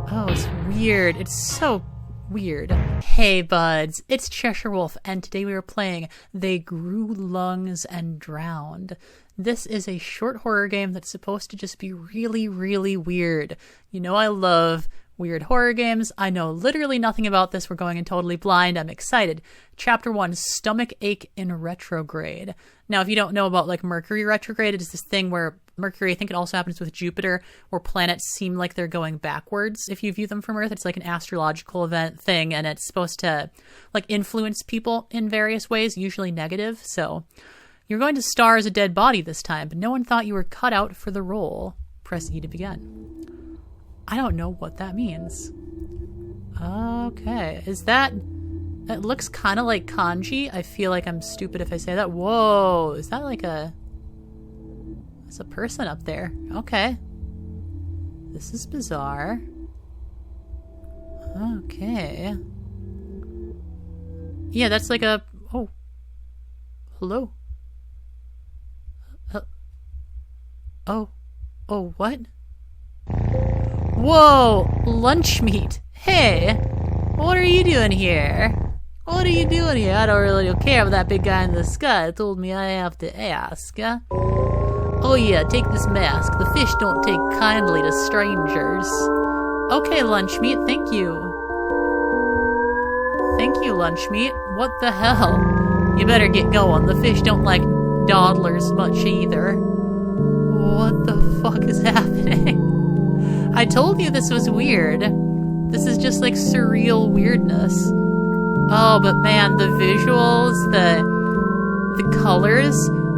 Oh, it's weird. It's so weird. Hey buds, it's Cheshire Wolf, and today we are playing They Grew Lungs and Drowned. This is a short horror game that's supposed to just be really, really weird. You know I love weird horror games. I know literally nothing about this. We're going in totally blind. I'm excited. Chapter 1, Stomach Ache in Retrograde. Now, if you don't know about like Mercury retrograde, it is this thing where Mercury, I think it also happens with Jupiter, where planets seem like they're going backwards. If you view them from Earth, it's like an astrological event thing, and it's supposed to like influence people in various ways, usually negative. So you're going to star as a dead body this time, but no one thought you were cut out for the role. Press E to begin. I don't know what that means. Okay, is that... It looks kind of like kanji. I feel like I'm stupid if I say that. Whoa, is that like a... There's a person up there. Okay. This is bizarre. Okay. Yeah, that's like a... Oh. Hello. Oh. Oh, what? Whoa! Lunch meat. Hey! What are you doing here? What are you doing here? I don't really care about that big guy in the sky. Told me I have to ask. Oh yeah, take this mask. The fish don't take kindly to strangers. Okay, lunch meat, thank you. Thank you, lunch meat. What the hell? You better get going. The fish don't like dawdlers much either. What the fuck is happening? I told you this was weird. This is just like surreal weirdness. Oh, but man, the visuals, the colors,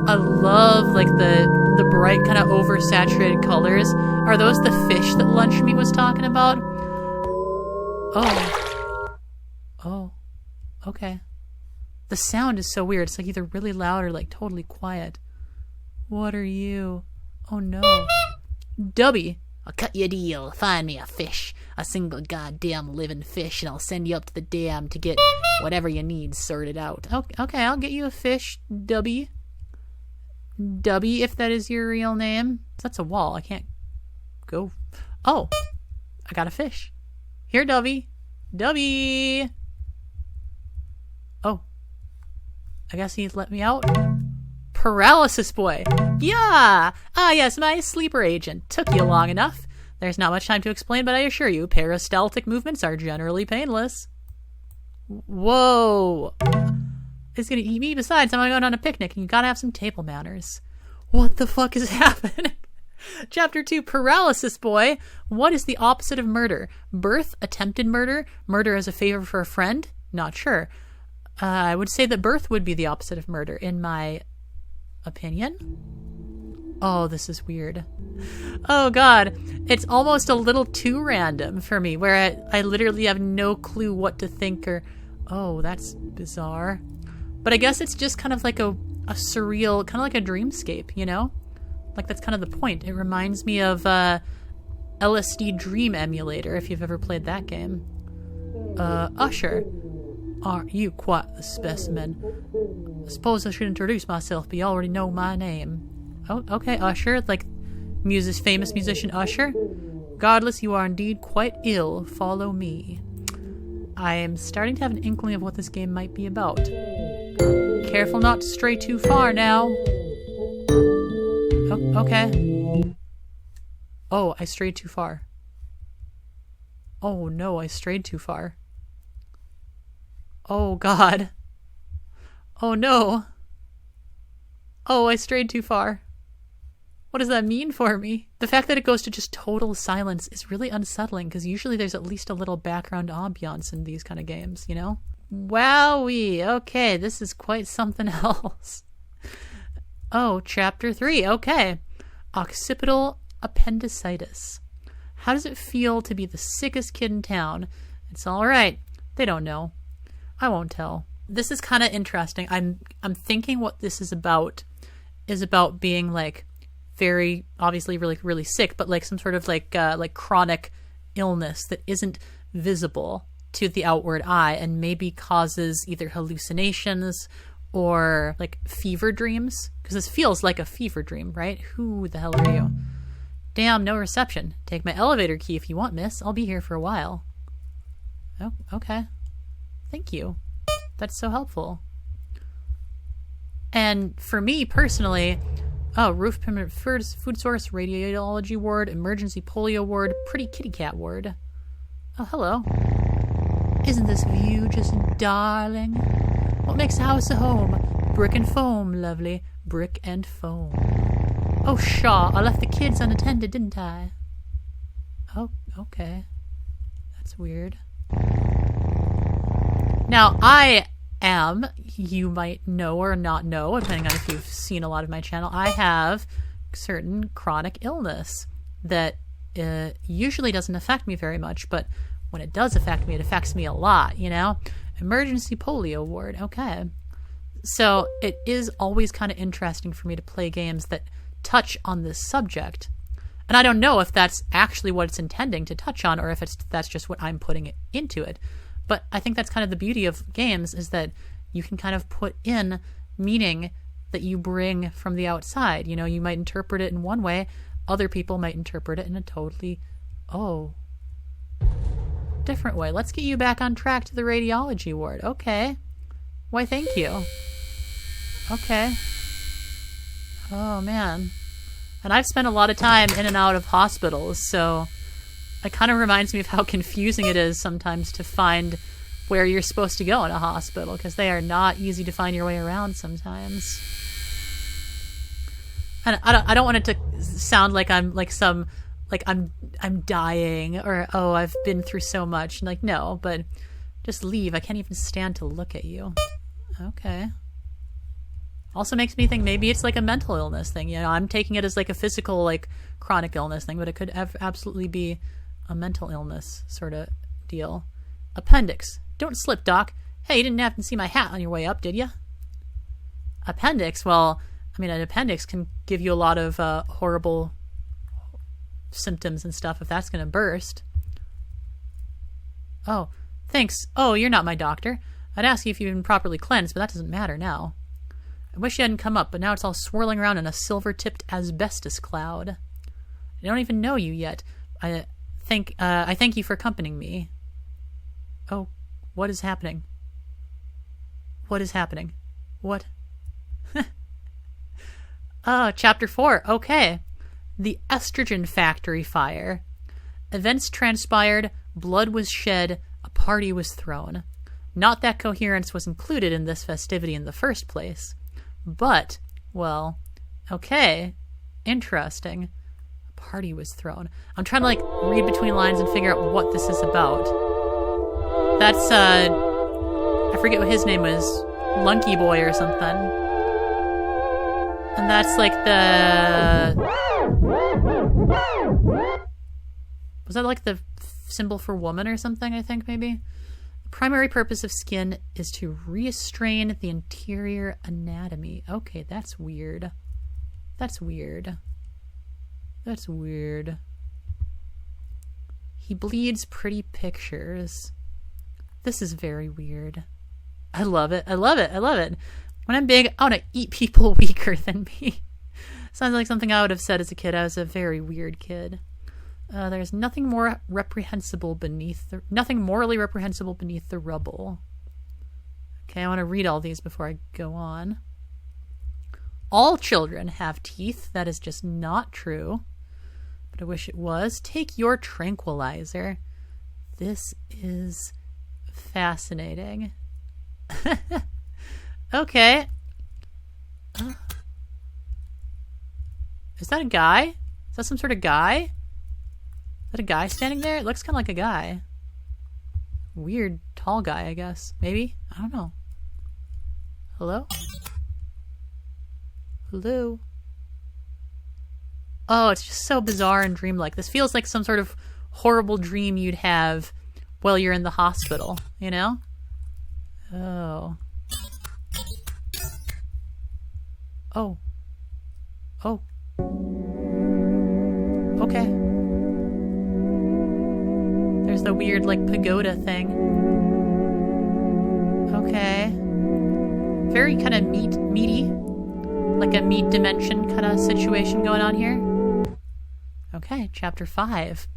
I love like the bright kind of oversaturated colors. Are those the fish that Lunch Meat was talking about? Oh. Oh. Okay. The sound is so weird. It's like either really loud or like totally quiet. What are you? Oh no. Dubby. I'll cut you a deal. Find me a fish. A single goddamn living fish, and I'll send you up to the dam to get whatever you need sorted out. Okay, I'll get you a fish, Dubby. Dubby, if that is your real name. That's a wall. I can't go. Oh, I got a fish. Here, Dubby. Dubby. Oh, I guess he's let me out. Paralysis boy. Yeah. Ah, yes, my sleeper agent. Took you long enough. There's not much time to explain, but I assure you, peristaltic movements are generally painless. Whoa. He's gonna eat me. Besides, I'm going on a picnic, and you gotta have some table manners. What the fuck is happening? Chapter 2, Paralysis Boy. What is the opposite of murder? Birth, attempted murder, murder as a favor for a friend? Not sure. I would say that birth would be the opposite of murder, in my opinion. Oh, this is weird. Oh god, it's almost a little too random for me, where I literally have no clue what to think or... Oh, that's bizarre. But I guess it's just kind of like a surreal, kind of like a dreamscape, you know? Like, that's kind of the point. It reminds me of LSD Dream Emulator, if you've ever played that game. Usher. Aren't you quite the specimen? I suppose I should introduce myself, but you already know my name. Oh, okay, Usher, like famous musician Usher. Regardless, you are indeed quite ill. Follow me. I am starting to have an inkling of what this game might be about. Careful not to stray too far now. Oh, okay. Oh, I strayed too far. Oh no, I strayed too far. Oh god. Oh no. Oh, I strayed too far. What does that mean for me? The fact that it goes to just total silence is really unsettling, because usually there's at least a little background ambiance in these kind of games, you know? Wowee. Okay, this is quite something else. Oh, chapter 3. Okay. Occipital appendicitis. How does it feel to be the sickest kid in town? It's all right. They don't know. I won't tell. This is kind of interesting. I'm thinking what this is about being like very obviously really sick, but like some sort of like chronic illness that isn't visible to the outward eye and maybe causes either hallucinations or like fever dreams, because this feels like a fever dream, right? Who the hell are you? Damn, no reception. Take my elevator key if you want, miss. I'll be here for a while. Oh, okay. Thank you. That's so helpful. And for me personally, oh, roof permanent food source, radiology ward, emergency polio ward, pretty kitty cat ward. Oh, hello. Isn't this view just darling? What makes a house a home? Brick and foam, lovely. Brick and foam. Oh, Shaw, I left the kids unattended, didn't I? Oh, okay. That's weird. Now, I am, you might know or not know, depending on if you've seen a lot of my channel, I have certain chronic illness that usually doesn't affect me very much, but when it does affect me, it affects me a lot, you know? Emergency polio ward, okay. So it is always kind of interesting for me to play games that touch on this subject. And I don't know if that's actually what it's intending to touch on or if that's just what I'm putting into it. But I think that's kind of the beauty of games, is that you can kind of put in meaning that you bring from the outside. You know, you might interpret it in one way, other people might interpret it in a totally, different way. Let's get you back on track to the radiology ward. Okay. Why, thank you. Okay. Oh, man. And I've spent a lot of time in and out of hospitals, so it kind of reminds me of how confusing it is sometimes to find where you're supposed to go in a hospital, because they are not easy to find your way around sometimes. And I don't want it to sound like I'm like I'm dying or, oh, I've been through so much. Like, no, but just leave. I can't even stand to look at you. Okay. Also makes me think maybe it's like a mental illness thing. You know, I'm taking it as like a physical, like chronic illness thing, but it could absolutely be a mental illness sort of deal. Appendix. Don't slip, Doc. Hey, you didn't happen to see my hat on your way up, did you? Appendix. Well, I mean, an appendix can give you a lot of horrible symptoms and stuff if that's going to burst. Oh, thanks. Oh, you're not my doctor. I'd ask you if you've been properly cleansed, but that doesn't matter now. I wish you hadn't come up, but now it's all swirling around in a silver-tipped asbestos cloud. I don't even know you yet. I thank you for accompanying me. Oh, what is happening? What is happening? What? Oh, Chapter 4. Okay. The estrogen factory fire. Events transpired, blood was shed, a party was thrown. Not that coherence was included in this festivity in the first place. But, well, okay, interesting. A party was thrown. I'm trying to, like, read between lines and figure out what this is about. That's, I forget what his name was. Lunky Boy or something. And that's, like, was that, like, the symbol for woman or something, I think, maybe? The primary purpose of skin is to restrain the interior anatomy. Okay, that's weird. That's weird. That's weird. He bleeds pretty pictures. This is very weird. I love it. I love it. I love it. When I'm big, I want to eat people weaker than me. Sounds like something I would have said as a kid. I was a very weird kid. There's nothing more reprehensible beneath nothing morally reprehensible beneath the rubble. Okay, I want to read all these before I go on. All children have teeth. That is just not true. But I wish it was. Take your tranquilizer. This is fascinating. Okay. Is that a guy? Is that some sort of guy? Is that a guy standing there? It looks kind of like a guy. Weird, tall guy, I guess. Maybe? I don't know. Hello? Hello? Oh, it's just so bizarre and dreamlike. This feels like some sort of horrible dream you'd have while you're in the hospital, you know? Oh. Oh. Oh. Okay. There's the weird, like, pagoda thing. Okay. Very kind of meaty. Like a meat dimension kind of situation going on here. Okay, chapter 5.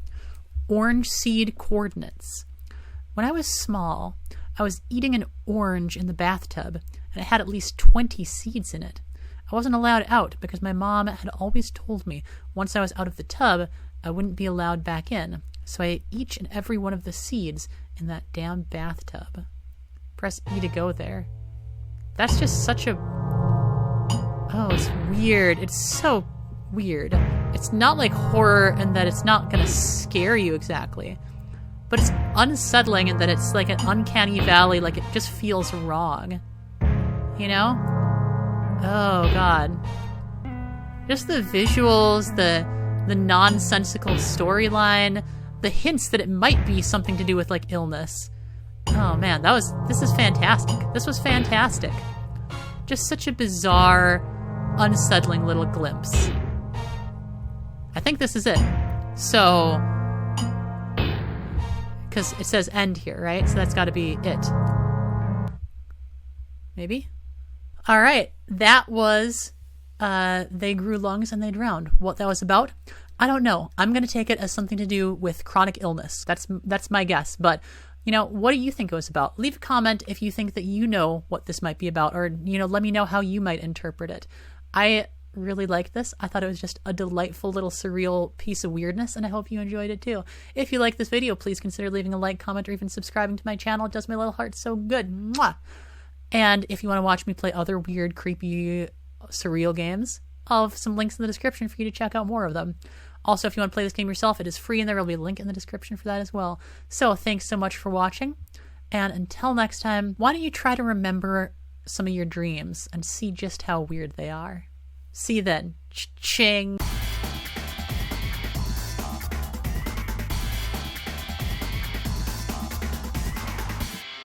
Orange seed coordinates. When I was small, I was eating an orange in the bathtub, and it had at least 20 seeds in it. I wasn't allowed out because my mom had always told me once I was out of the tub, I wouldn't be allowed back in. So I ate each and every one of the seeds in that damn bathtub. Press E to go there. That's just such a... Oh, it's weird. It's so weird. It's not like horror in that it's not gonna scare you exactly. But it's unsettling in that it's like an uncanny valley, like it just feels wrong. You know? Oh, God. Just the visuals, the nonsensical storyline, the hints that it might be something to do with, like, illness. Oh, man, this is fantastic. This was fantastic. Just such a bizarre, unsettling little glimpse. I think this is it. So... because it says end here, right? So that's got to be it. Maybe? All right. That was They Grew Lungs and They Drowned. What that was about, I don't know. I'm going to take it as something to do with chronic illness. That's my guess. But, you know, what do you think it was about? Leave a comment if you think that you know what this might be about, or, you know, let me know how you might interpret it. I really liked this. I thought it was just a delightful little surreal piece of weirdness, and I hope you enjoyed it too. If you like this video, please consider leaving a like, comment, or even subscribing to my channel. It does my little heart so good. Mwah! And if you want to watch me play other weird, creepy, surreal games, I'll have some links in the description for you to check out more of them. Also, if you want to play this game yourself, it is free, and there will be a link in the description for that as well. So thanks so much for watching, and until next time, why don't you try to remember some of your dreams and see just how weird they are. See you then. Ching.